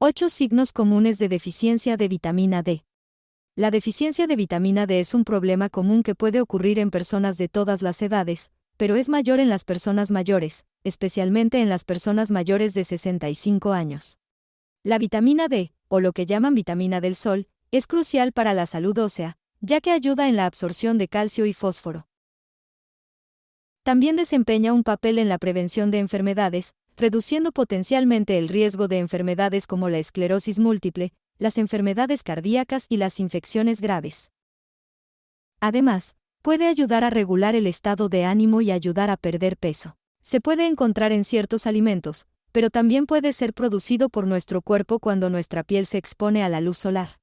8 signos comunes de deficiencia de vitamina D. La deficiencia de vitamina D es un problema común que puede ocurrir en personas de todas las edades, pero es mayor en las personas mayores, especialmente en las personas mayores de 65 años. La vitamina D, o lo que llaman vitamina del sol, es crucial para la salud ósea, ya que ayuda en la absorción de calcio y fósforo. También desempeña un papel en la prevención de enfermedades, reduciendo potencialmente el riesgo de enfermedades como la esclerosis múltiple, las enfermedades cardíacas y las infecciones graves. Además, puede ayudar a regular el estado de ánimo y ayudar a perder peso. Se puede encontrar en ciertos alimentos, pero también puede ser producido por nuestro cuerpo cuando nuestra piel se expone a la luz solar.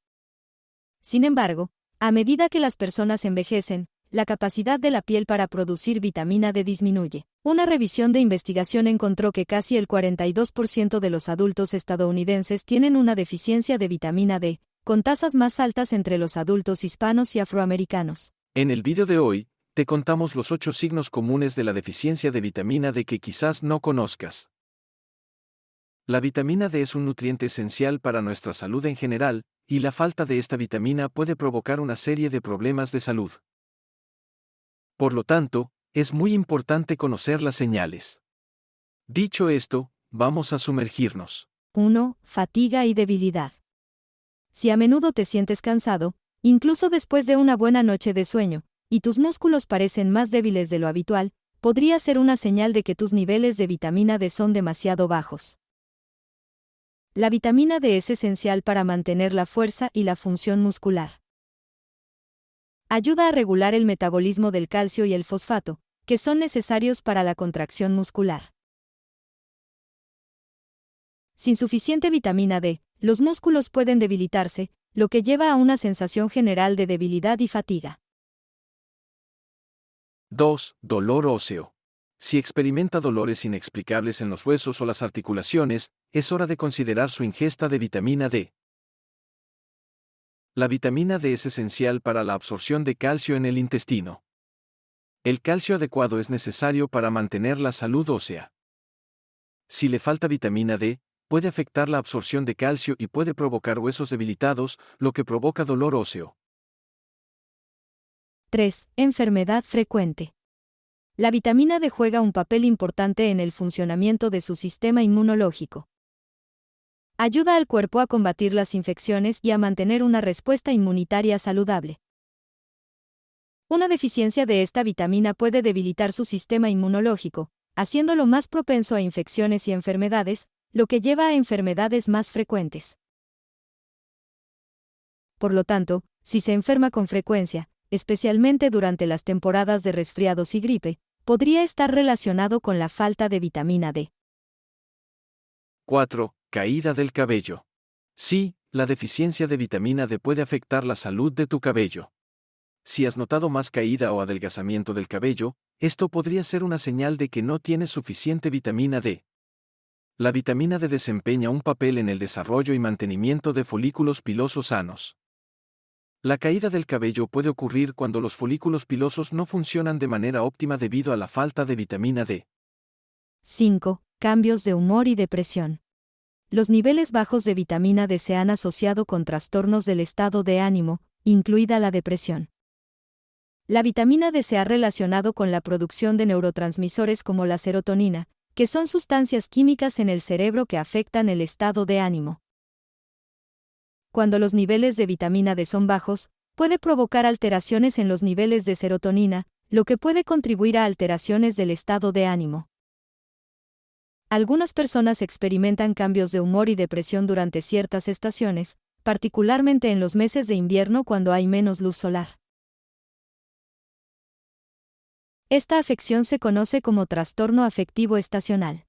Sin embargo, a medida que las personas envejecen, la capacidad de la piel para producir vitamina D disminuye. Una revisión de investigación encontró que casi el 42% de los adultos estadounidenses tienen una deficiencia de vitamina D, con tasas más altas entre los adultos hispanos y afroamericanos. En el video de hoy, te contamos los 8 signos comunes de la deficiencia de vitamina D que quizás no conozcas. La vitamina D es un nutriente esencial para nuestra salud en general, y la falta de esta vitamina puede provocar una serie de problemas de salud. Por lo tanto, es muy importante conocer las señales. Dicho esto, vamos a sumergirnos. 1. Fatiga y debilidad. Si a menudo te sientes cansado, incluso después de una buena noche de sueño, y tus músculos parecen más débiles de lo habitual, podría ser una señal de que tus niveles de vitamina D son demasiado bajos. La vitamina D es esencial para mantener la fuerza y la función muscular. Ayuda a regular el metabolismo del calcio y el fosfato, que son necesarios para la contracción muscular. Sin suficiente vitamina D, los músculos pueden debilitarse, lo que lleva a una sensación general de debilidad y fatiga. 2. Dolor óseo. Si experimenta dolores inexplicables en los huesos o las articulaciones, es hora de considerar su ingesta de vitamina D. La vitamina D es esencial para la absorción de calcio en el intestino. El calcio adecuado es necesario para mantener la salud ósea. Si le falta vitamina D, puede afectar la absorción de calcio y puede provocar huesos debilitados, lo que provoca dolor óseo. 3. Enfermedad frecuente. La vitamina D juega un papel importante en el funcionamiento de su sistema inmunológico. Ayuda al cuerpo a combatir las infecciones y a mantener una respuesta inmunitaria saludable. Una deficiencia de esta vitamina puede debilitar su sistema inmunológico, haciéndolo más propenso a infecciones y enfermedades, lo que lleva a enfermedades más frecuentes. Por lo tanto, si se enferma con frecuencia, especialmente durante las temporadas de resfriados y gripe, podría estar relacionado con la falta de vitamina D. 4. Caída del cabello. Sí, la deficiencia de vitamina D puede afectar la salud de tu cabello. Si has notado más caída o adelgazamiento del cabello, esto podría ser una señal de que no tienes suficiente vitamina D. La vitamina D desempeña un papel en el desarrollo y mantenimiento de folículos pilosos sanos. La caída del cabello puede ocurrir cuando los folículos pilosos no funcionan de manera óptima debido a la falta de vitamina D. 5. Cambios de humor y depresión. Los niveles bajos de vitamina D se han asociado con trastornos del estado de ánimo, incluida la depresión. La vitamina D se ha relacionado con la producción de neurotransmisores como la serotonina, que son sustancias químicas en el cerebro que afectan el estado de ánimo. Cuando los niveles de vitamina D son bajos, puede provocar alteraciones en los niveles de serotonina, lo que puede contribuir a alteraciones del estado de ánimo. Algunas personas experimentan cambios de humor y depresión durante ciertas estaciones, particularmente en los meses de invierno cuando hay menos luz solar. Esta afección se conoce como trastorno afectivo estacional.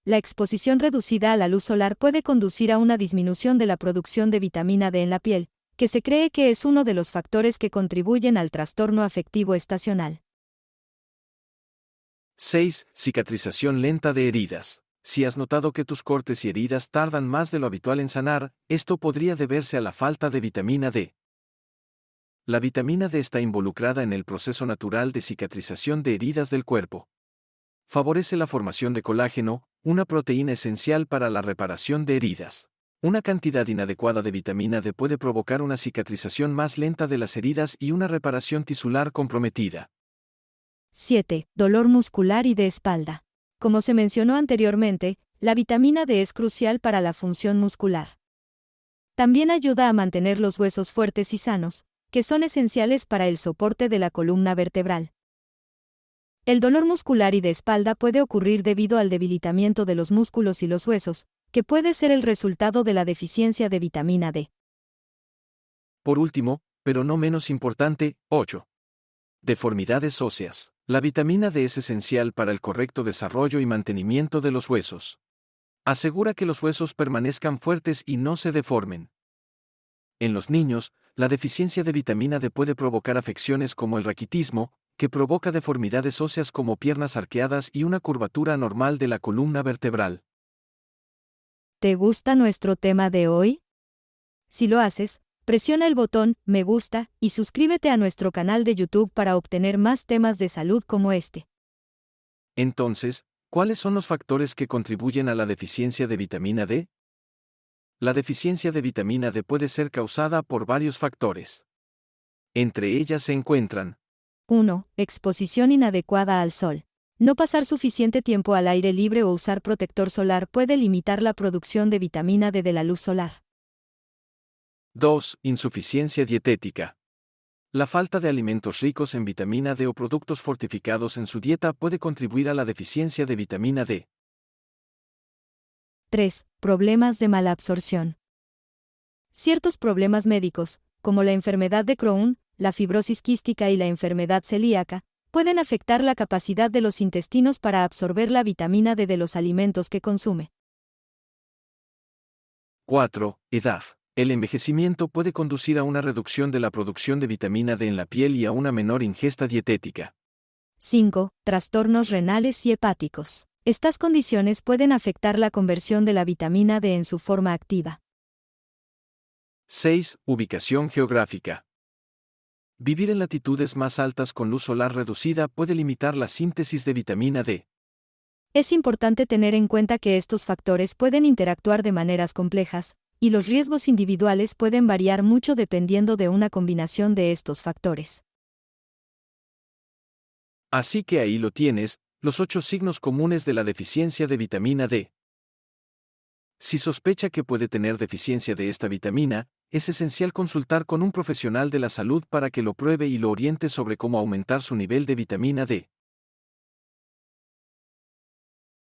La exposición reducida a la luz solar puede conducir a una disminución de la producción de vitamina D en la piel, que se cree que es uno de los factores que contribuyen al trastorno afectivo estacional. 6. Cicatrización lenta de heridas. Si has notado que tus cortes y heridas tardan más de lo habitual en sanar, esto podría deberse a la falta de vitamina D. La vitamina D está involucrada en el proceso natural de cicatrización de heridas del cuerpo. Favorece la formación de colágeno, una proteína esencial para la reparación de heridas. Una cantidad inadecuada de vitamina D puede provocar una cicatrización más lenta de las heridas y una reparación tisular comprometida. 7. Dolor muscular y de espalda. Como se mencionó anteriormente, la vitamina D es crucial para la función muscular. También ayuda a mantener los huesos fuertes y sanos, que son esenciales para el soporte de la columna vertebral. El dolor muscular y de espalda puede ocurrir debido al debilitamiento de los músculos y los huesos, que puede ser el resultado de la deficiencia de vitamina D. Por último, pero no menos importante, 8. Deformidades óseas. La vitamina D es esencial para el correcto desarrollo y mantenimiento de los huesos. Asegura que los huesos permanezcan fuertes y no se deformen. En los niños, la deficiencia de vitamina D puede provocar afecciones como el raquitismo, que provoca deformidades óseas como piernas arqueadas y una curvatura anormal de la columna vertebral. ¿Te gusta nuestro tema de hoy? Si lo haces, presiona el botón me gusta y suscríbete a nuestro canal de YouTube para obtener más temas de salud como este. Entonces, ¿cuáles son los factores que contribuyen a la deficiencia de vitamina D? La deficiencia de vitamina D puede ser causada por varios factores. Entre ellas se encuentran 1. Exposición inadecuada al sol. No pasar suficiente tiempo al aire libre o usar protector solar puede limitar la producción de vitamina D de la luz solar. 2. Insuficiencia dietética. La falta de alimentos ricos en vitamina D o productos fortificados en su dieta puede contribuir a la deficiencia de vitamina D. 3. Problemas de mala absorción. Ciertos problemas médicos, como la enfermedad de Crohn, la fibrosis quística y la enfermedad celíaca, pueden afectar la capacidad de los intestinos para absorber la vitamina D de los alimentos que consume. 4. Edad. El envejecimiento puede conducir a una reducción de la producción de vitamina D en la piel y a una menor ingesta dietética. 5. Trastornos renales y hepáticos. Estas condiciones pueden afectar la conversión de la vitamina D en su forma activa. 6. Ubicación geográfica. Vivir en latitudes más altas con luz solar reducida puede limitar la síntesis de vitamina D. Es importante tener en cuenta que estos factores pueden interactuar de maneras complejas, y los riesgos individuales pueden variar mucho dependiendo de una combinación de estos factores. Así que ahí lo tienes, los 8 signos comunes de la deficiencia de vitamina D. Si sospecha que puede tener deficiencia de esta vitamina, es esencial consultar con un profesional de la salud para que lo pruebe y lo oriente sobre cómo aumentar su nivel de vitamina D.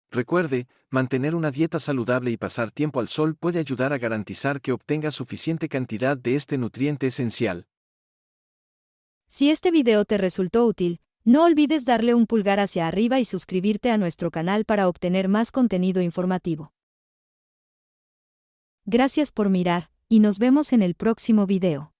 Recuerde, mantener una dieta saludable y pasar tiempo al sol puede ayudar a garantizar que obtenga suficiente cantidad de este nutriente esencial. Si este video te resultó útil, no olvides darle un pulgar hacia arriba y suscribirte a nuestro canal para obtener más contenido informativo. Gracias por mirar, y nos vemos en el próximo video.